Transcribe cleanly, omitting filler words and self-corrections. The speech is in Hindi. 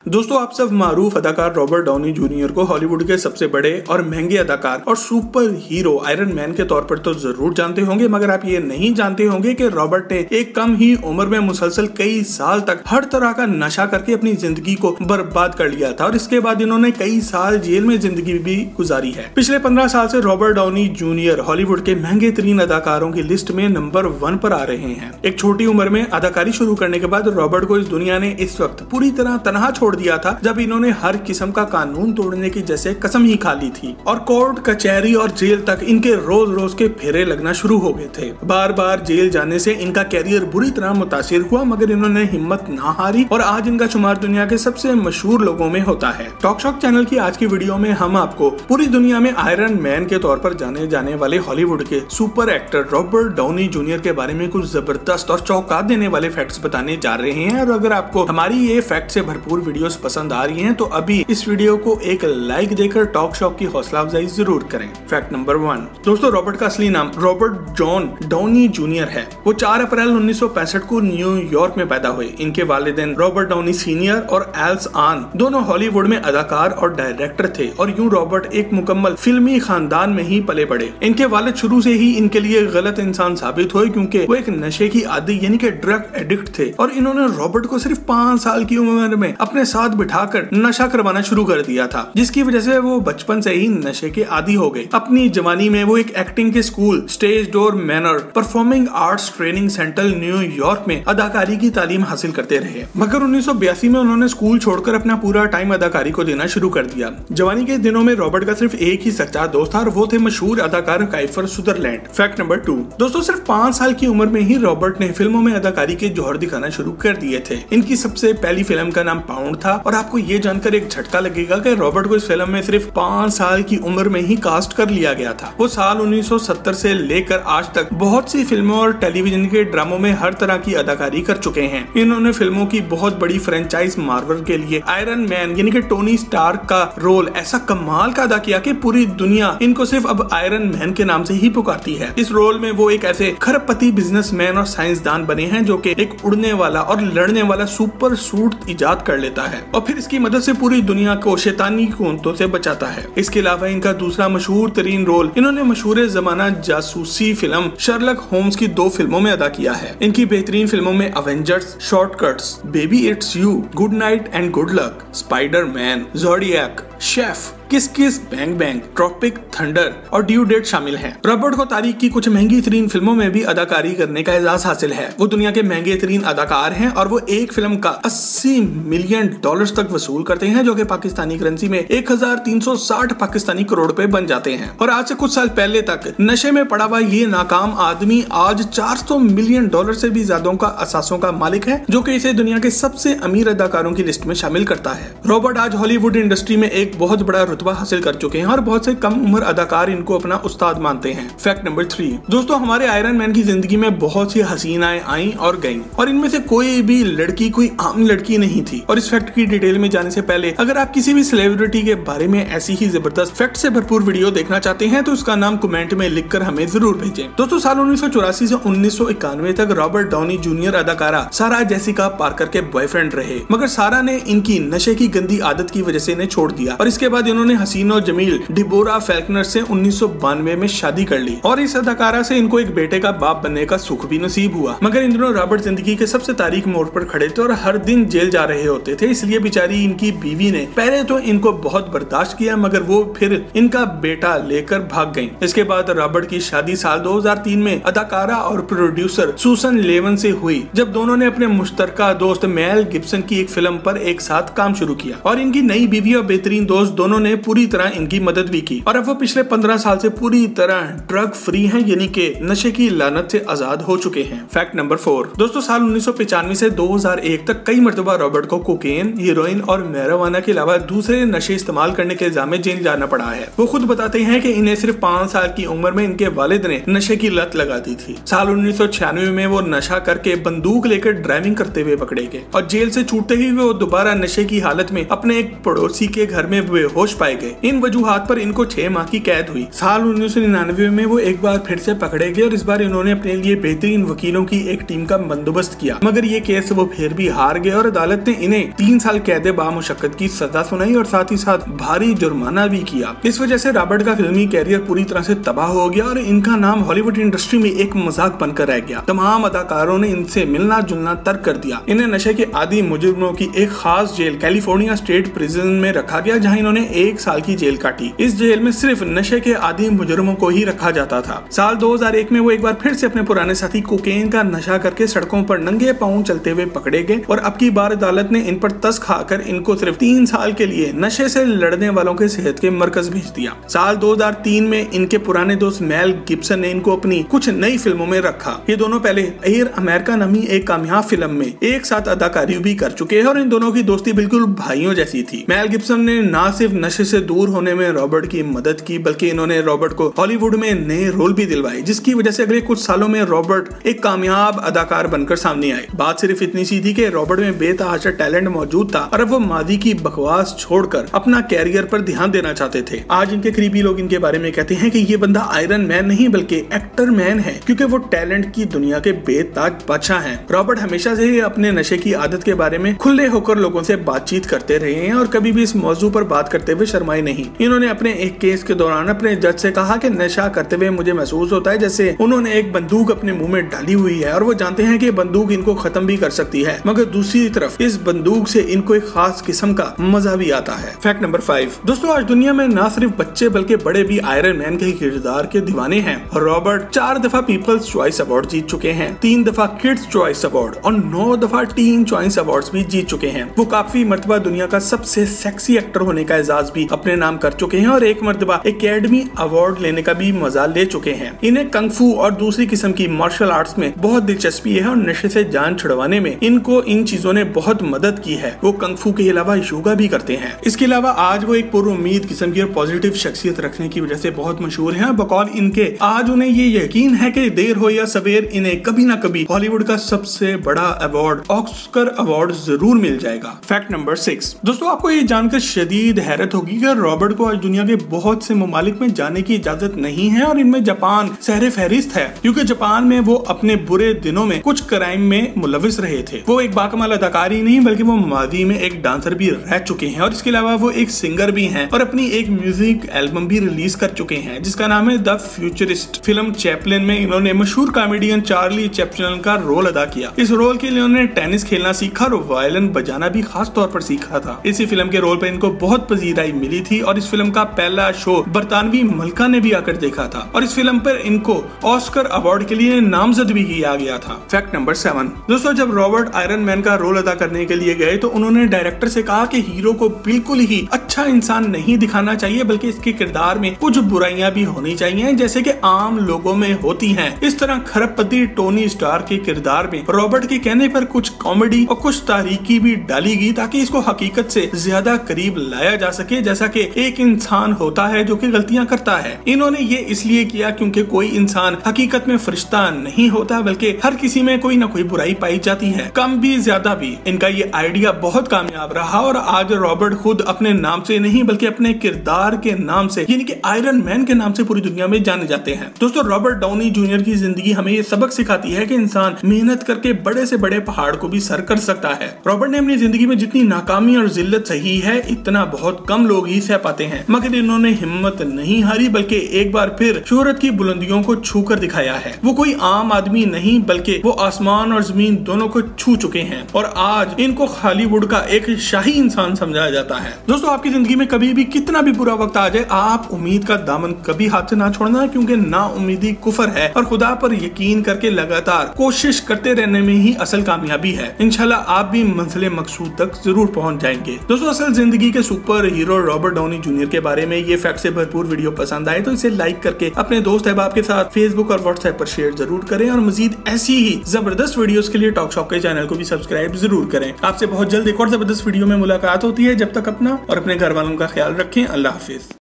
दोस्तों आप सब मारूफ अदाकार रॉबर्ट डाउनी जूनियर को हॉलीवुड के सबसे बड़े और महंगे अदाकार और सुपर हीरो आयरन मैन के तौर पर तो जरूर जानते होंगे, मगर आप ये नहीं जानते होंगे कि रॉबर्ट ने एक कम ही उम्र में मुसलसल कई साल तक हर तरह का नशा करके अपनी जिंदगी को बर्बाद कर लिया था और इसके बाद इन्होंने कई साल जेल में जिंदगी भी गुजारी है। पिछले 15 साल से रॉबर्ट डाउनी जूनियर हॉलीवुड के महंगे तरीन अदाकारों की लिस्ट में नंबर 1 पर आ रहे हैं। एक छोटी उम्र में अदाकारी शुरू करने के बाद रॉबर्ट को इस दुनिया ने इस वक्त पूरी तरह तनहा छोड़ दिया था जब इन्होंने हर किस्म का कानून तोड़ने की जैसे कसम ही खा ली थी और कोर्ट कचहरी और जेल तक इनके रोज रोज के फेरे लगना शुरू हो गए थे। बार बार जेल जाने से इनका कैरियर बुरी तरह मुतासिर हुआ, मगर इन्होंने हिम्मत ना हारी और आज इनका शुमार दुनिया के सबसे मशहूर लोगों में होता है। टॉक शॉक चैनल की आज की वीडियो में हम आपको पूरी दुनिया में आयरन मैन के तौर पर जाने जाने वाले हॉलीवुड के super actor Robert Downey junior के बारे में कुछ जबरदस्त और चौंका देने वाले फैक्ट्स बताने जा रहे हैं। और अगर आपको हमारी ये फैक्ट से भरपूर वीडियोस पसंद आ रही हैं तो अभी इस वीडियो को एक लाइक देकर टॉक शॉक की हौसला अफजाई जरूर करें। फैक्ट नंबर 1, दोस्तों रॉबर्ट का असली नाम रॉबर्ट जॉन डाउनी जूनियर है। वो 4 अप्रैल 1965 को न्यूयॉर्क में पैदा हुए। इनके वालिदैन रॉबर्ट डाउनी सीनियर और एल्स आन दोनों हॉलीवुड में अदाकार और डायरेक्टर थे और यूं रॉबर्ट एक मुकम्मल फिल्मी खानदान में ही पले बड़े। इनके वालिद शुरू से ही इनके लिए गलत इंसान साबित हुए क्योंकि वो एक नशे की आदी यानी कि ड्रग एडिक्ट थे और इन्होंने रॉबर्ट को सिर्फ 5 साल की उम्र में अपने साथ बिठाकर नशा करवाना शुरू कर दिया था, जिसकी वजह से वो बचपन से ही नशे के आदी हो गए। अपनी जवानी में वो एक एक्टिंग के school stage door manner performing arts training centre New York में अदाकारी की तालीम हासिल करते रहे, मगर 1982 में उन्होंने स्कूल छोड़कर अपना पूरा टाइम अदाकारी को देना शुरू कर दिया। जवानी के दिनों में रॉबर्ट का सिर्फ एक ही सच्चा दोस्त था और वो थे मशहूर अदाकार काइफर सुदरलैंड। फैक्ट नंबर 2, दोस्तों सिर्फ 5 साल की उम्र में ही रॉबर्ट ने फिल्मों में अदाकारी के जौहर दिखाना शुरू कर दिए थे। इनकी सबसे पहली फिल्म का नाम पाउंड था और आपको ये जानकर एक झटका लगेगा कि रॉबर्ट को इस फिल्म में सिर्फ 5 साल की उम्र में ही कास्ट कर लिया गया था। वो साल 1970 से लेकर आज तक बहुत सी फिल्मों और टेलीविजन के ड्रामों में हर तरह की अदाकारी कर चुके हैं। इन्होंने फिल्मों की बहुत बड़ी फ्रेंचाइज मार्वल के लिए आयरन मैन यानी कि टोनी स्टार्क का रोल ऐसा कमाल का अदा किया कि पूरी दुनिया इनको सिर्फ अब आयरन मैन के नाम से ही पुकारती है। इस रोल में वो एक ऐसे खरबपति बिजनेसमैन और साइंसदान बने हैं जो कि एक उड़ने वाला और लड़ने वाला सुपर सूट इजाद कर लेता है और फिर इसकी मदद से पूरी दुनिया को शैतानी कुंतों से बचाता है। इसके अलावा इनका दूसरा मशहूर तरीन रोल इन्होंने मशहूर जमाना जासूसी फिल्म शर्लक होम्स की 2 फिल्मों में अदा किया है। इनकी बेहतरीन फिल्मों में Avengers, shortcuts, baby it's you, good night and good luck, Spiderman, zodiac, chef, किस किस बैंग बैंग, ट्रॉपिक थंडर और ड्यू डेट शामिल हैं। रॉबर्ट को तारीख की कुछ महंगी तरीन फिल्मों में भी अदाकारी करने का एजाज हासिल है। वो दुनिया के महंगे तरीन अदाकार हैं और वो एक फिल्म का $80 मिलियन तक वसूल करते हैं, जो कि पाकिस्तानी करेंसी में 1360 पाकिस्तानी करोड़ रुपए बन जाते हैं। और आज से कुछ साल पहले तक नशे में पड़ा हुआ ये नाकाम आदमी आज $400 मिलियन से भी ज्यादा का असासों का मालिक है, जो कि इसे दुनिया के सबसे अमीर अदाकारों की लिस्ट में शामिल करता है। रॉबर्ट आज हॉलीवुड इंडस्ट्री में एक बहुत बड़ा रुतबा हासिल कर चुके हैं और बहुत से कम उम्र अदाकार इनको अपना उस्ताद मानते हैं। फैक्ट नंबर 3, दोस्तों हमारे आयरन मैन की जिंदगी में बहुत सी हसीनाएं आईं और गईं और इनमें से कोई भी लड़की कोई आम लड़की नहीं थी। और इस फैक्ट की डिटेल में जाने से पहले अगर आप किसी भी सेलिब्रिटी के बारे में ऐसी ही जबरदस्त फैक्ट से भरपूर वीडियो देखना चाहते हैं तो उसका नाम कमेंट में लिखकर हमें जरूर भेजें। दोस्तों साल 1984 से 1991 तक रॉबर्ट डाउनी जूनियर अदाकारा सारा जेसिका पार्कर के बॉयफ्रेंड रहे, मगर सारा ने इनकी नशे की गंदी आदत की वजह से इन्हें छोड़ दिया और इसके बाद इन्होंने हसीन और जमील डिबोरा फेल्कनर से 1992 में शादी कर ली और इस अदाकारा से इनको एक बेटे का बाप बनने का सुख भी नसीब हुआ। मगर इन दिनों रॉबर्ट जिंदगी के सबसे तारीख मोड़ पर खड़े थे और हर दिन जेल जा रहे होते थे, इसलिए बेचारी इनकी बीवी ने पहले तो इनको बहुत बर्दाश्त किया, मगर वो फिर इनका बेटा लेकर भाग गयी। इसके बाद रॉबर्ट की शादी साल 2003 में अदाकारा और प्रोड्यूसर सुसन लेवन से हुई, जब दोनों ने अपने मुश्तरका दोस्त मेल गिब्सन की एक फिल्म पर एक साथ काम शुरू किया और इनकी नई बीवी और बेहतरीन दोस्त दोनों ने पूरी तरह इनकी मदद भी की और अब वो पिछले 15 साल से पूरी तरह ड्रग फ्री हैं, यानी कि नशे की लानत से आजाद हो चुके हैं। फैक्ट नंबर 4, दोस्तों साल 1995 से 2001 तक कई मर्तबा रॉबर्ट को कोकेन, हीरोइन और मैरिजुआना के अलावा दूसरे नशे इस्तेमाल करने के इल्जाम में जेल जाना पड़ा है। वो खुद बताते हैं कि इन्हें सिर्फ 5 साल की उम्र में इनके वालिद ने नशे की लत लगा दी थी। साल 1996 में वो नशा करके बंदूक लेकर ड्राइविंग करते हुए पकड़े गए और जेल से छूटते ही वो दोबारा नशे की हालत में अपने एक पड़ोसी के घर में बेहोश पाए पाए गए। इन वजूहात पर इनको 6 माह की कैद हुई। साल 1999 में वो एक बार फिर से पकड़े गए और इस बार इन्होंने अपने लिए बेहतरीन वकीलों की एक टीम का बंदोबस्त किया, मगर ये केस वो फिर भी हार गए और अदालत ने इन्हें 3 साल कैद बामुशक्कत की सजा सुनाई और साथ ही साथ भारी जुर्माना भी किया। इस वजह से रॉबर्ट का फिल्मी कैरियर पूरी तरह से तबाह हो गया और इनका नाम हॉलीवुड इंडस्ट्री में एक मजाक बनकर रह गया। तमाम अदाकारों ने इनसे मिलना जुलना तर्क कर दिया। इन्हें नशे के आदी मुजरिमों की एक खास जेल कैलिफोर्निया स्टेट प्रिजन में रखा गया, जहां इन्होंने 1 साल की जेल काटी। इस जेल में सिर्फ नशे के आदी मुजरिमों को ही रखा जाता था। साल 2001 में वो एक बार फिर से अपने पुराने साथी कोकेन का नशा करके सड़कों पर नंगे पांव चलते हुए पकड़े गए और अब की बार अदालत ने इन पर तस खाकर इनको सिर्फ 3 साल के लिए नशे से लड़ने वालों के सेहत के मरकज भेज दिया। साल 2003 में इनके पुराने दोस्त मेल गिब्सन ने इनको अपनी कुछ नई फिल्मों में रखा। ये दोनों पहले एयर अमेरिका नामी एक कामयाब फिल्म में एक साथ अदाकारी भी कर चुके हैं और इन दोनों की दोस्ती बिल्कुल भाइयों जैसी थी। मेल गिब्सन ने न सिर्फ नशे से दूर होने में रॉबर्ट की मदद की, बल्कि इन्होंने रॉबर्ट को हॉलीवुड में नए रोल भी दिलवाए, जिसकी वजह से अगले कुछ सालों में रॉबर्ट एक कामयाब अदाकार बनकर सामने आए। बात सिर्फ इतनी सी थी कि रॉबर्ट में बेतहाशा टैलेंट मौजूद था और अब वो मादी की बकवास छोड़कर अपना कैरियर पर ध्यान देना चाहते थे। आज इनके करीबी लोग इनके बारे में कहते हैं कि ये बंदा आयरन मैन नहीं बल्कि एक्टर मैन है, क्योंकि वो टैलेंट की दुनिया के बेताज बादशाह हैं। रॉबर्ट हमेशा से ही अपने नशे की आदत के बारे में खुले होकर लोगों से बातचीत करते रहे हैं और कभी भी इस मौजू पर बात करते हुए शर्माए नहीं। इन्होंने अपने एक केस के दौरान अपने जज से कहा कि नशा करते हुए मुझे महसूस होता है जैसे उन्होंने एक बंदूक अपने मुंह में डाली हुई है और वो जानते हैं कि बंदूक इनको खत्म भी कर सकती है, मगर दूसरी तरफ इस बंदूक से इनको एक खास किस्म का मजा भी आता है। फैक्ट नंबर 5 दोस्तों, आज दुनिया में न सिर्फ बच्चे बल्कि बड़े भी आयरन मैन के किरदार के दीवाने हैं। रॉबर्ट 4 दफा पीपल्स चॉइस अवार्ड जीत चुके हैं, 3 दफा किड्स चॉइस अवार्ड और 9 दफा टीन चॉइस अवार्ड्स भी जीत चुके हैं। वो काफी मर्तबा दुनिया का सबसे सेक्सी एक्टर होने का एजाज भी अपने नाम कर चुके हैं और एक मर्तबा एकेडमी अवार्ड लेने का भी मजा ले चुके हैं। इन्हें कंग फू और दूसरी किस्म की मार्शल आर्ट्स में बहुत दिलचस्पी है और नशे से जान छुड़वाने में इनको इन चीजों ने बहुत मदद की है। वो कंग फू के अलावा योगा भी करते हैं। इसके अलावा आज वो एक पुरुम्मीद किस्म की और पॉजिटिव शख्सियत रखने की वजह से बहुत मशहूर हैं। बकौल इनके आज उन्हें ये यकीन है कि देर हो या सवेर इन्हें कभी ना कभी हॉलीवुड का सबसे बड़ा अवार्ड ऑस्कर अवार्ड जरूर मिल जाएगा। फैक्ट नंबर 6 दोस्तों, आपको ये जानकर शदीद हैरत होगी कि रॉबर्ट को आज दुनिया के बहुत से ममालिक में जाने की इजाजत नहीं है और इनमें जापान सहरे फहरिस्त है, क्योंकि जापान में वो अपने बुरे दिनों में कुछ क्राइम में मुलविस रहे थे। वो एक बाकमाल अदाकार ही नहीं बल्कि वो मादी में एक डांसर भी रह चुके हैं और इसके अलावा वो एक सिंगर भी हैं और अपनी एक म्यूजिक एल्बम भी रिलीज कर चुके हैं जिसका नाम है द फ्यूचरिस्ट। फिल्म चैपलिन में इन्होंने मशहूर कॉमेडियन चार्ली चैपलिन का रोल अदा किया। इस रोल के लिए उन्होंने टेनिस खेलना सीखा और वायलिन बजाना भी खास तौर पर सीखा था। इसी फिल्म के रोल पर इनको बहुत पजीराई मिली थी और इस फिल्म का पहला शो बरतानवी मलका ने भी आकर देखा था और इस फिल्म पर इनको ऑस्कर अवार्ड के लिए नामजद भी किया गया था। फैक्ट नंबर 7 दोस्तों, जब रॉबर्ट आयरन मैन का रोल अदा करने के लिए गए तो उन्होंने डायरेक्टर से कहा कि हीरो को बिल्कुल ही अच्छा इंसान नहीं दिखाना चाहिए बल्कि इसके किरदार में कुछ बुराइयां भी होनी चाहिए जैसे कि आम लोगों में होती हैं। इस तरह खरबपति टोनी स्टार के किरदार में रॉबर्ट के कहने पर कुछ कॉमेडी और कुछ तारीकी भी डाली गई ताकि इसको हकीकत से ज्यादा करीब लाया जा सके, जैसा कि एक इंसान होता है जो कि गलतियां करता है। इन्होंने ये इसलिए किया क्योंकि कोई इंसान हकीकत में फरिश्ता नहीं होता बल्कि हर किसी में कोई ना कोई बुराई पाई जाती है, कम भी ज्यादा भी। इनका ये आइडिया बहुत कामयाब रहा और आज रॉबर्ट खुद अपने नाम से नहीं बल्कि अपने किरदार के नाम से यानी कि आयरन मैन के नाम से पूरी दुनिया में जाने जाते हैं। दोस्तों, रॉबर्ट डाउनी जूनियर की जिंदगी हमें ये सबक सिखाती है कि इंसान मेहनत करके बड़े से बड़े पहाड़ को भी सर कर सकता है। रॉबर्ट ने अपनी जिंदगी में जितनी नाकामी और जिल्लत सही है इतना बहुत कम लोग ही सह पाते हैं, मगर इन्होंने हिम्मत नहीं हारी बल्कि एक बार फिर शोहरत की बुलंदियों को छू कर दिखाया है। वो कोई आम आदमी नहीं बल्कि वो आसमान और जमीन दोनों को छू चुके हैं और आज इनको हॉलीवुड का एक शाही इंसान समझा जाता है। दोस्तों, आपकी जिंदगी में कभी भी कितना भी बुरा वक्त आ जाए आप उम्मीद का दामन कभी हाथ से ना छोड़ना, क्योंकि ना उम्मीदी कुफर है और खुदा पर यकीन करके लगातार कोशिश करते रहने में ही असल कामयाबी है। इंशाल्लाह आप भी मंजिल मकसूद तक जरूर पहुंच जाएंगे। दोस्तों, असल जिंदगी के super hero Robert Downey junior के बारे में ये फैक्ट से भरपूर वीडियो पसंद आए तो इसे लाइक करके अपने दोस्त अहबाब के साथ फेसबुक और व्हाट्सएप पर शेयर जरूर करें और मजीद ऐसी ही जबरदस्त वीडियोस के लिए टॉक शॉप के चैनल को भी सब्सक्राइब जरूर करें। आपसे बहुत जल्द एक और जबरदस्त वीडियो में मुलाकात होती है। जब तक अपना और अपने घर वालों का ख्याल रखें। अल्लाह हाफिज।